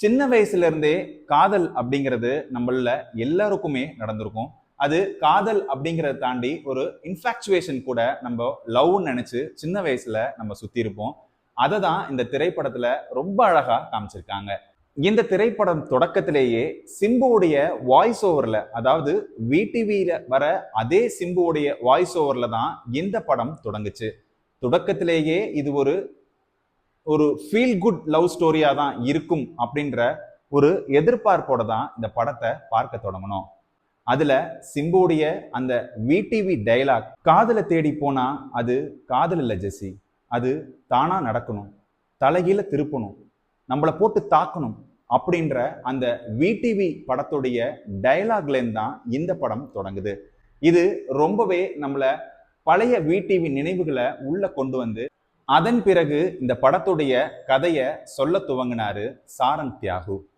சின்ன வயசுல இருந்தே காதல் அப்படிங்கிறது நம்மள எல்லாருக்குமே நடந்திருக்கும். அது காதல் அப்படிங்கிறத தாண்டி ஒரு இன்ஃபாக்சுவேஷன் கூட நம்ம லவ்னு நினைச்சு சின்ன வயசுல நம்ம சுத்தி இருப்போம். அதை தான் இந்த திரைப்படத்துல ரொம்ப அழகா காமிச்சிருக்காங்க. இந்த திரைப்படம் தொடக்கத்திலேயே சிம்புவுடைய வாய்ஸ் ஓவர்ல, அதாவது விடிவில வர அதே சிம்புவுடைய வாய்ஸ் ஓவர்ல தான் இந்த படம் தொடங்குச்சு. தொடக்கத்திலேயே இது ஒரு ஒரு ஃபீல் குட் லவ் ஸ்டோரியா தான் இருக்கும் அப்படின்ற ஒரு எதிர்பார்ப்போட தான் இந்த படத்தை பார்க்க தொடங்கணும். அதுல சிம்புடைய அந்த விடிவி டயலாக், காதலை தேடி போனா அது காதல் இல்ல ஜெசி, அது தானா நடக்கணும், தலைகீழ திருப்பணும், நம்மளை போட்டு தாக்கணும் அப்படின்ற அந்த விடிவி படத்துடைய டயலாக்ல தான் இந்த படம் தொடங்குது. இது ரொம்பவே நம்மள பழைய விடிவி நினைவுகளை உள்ள கொண்டு வந்து அதன் பிறகு இந்த படத்துடைய கதையை சொல்ல துவங்கினாரு சாரங் தியாகு.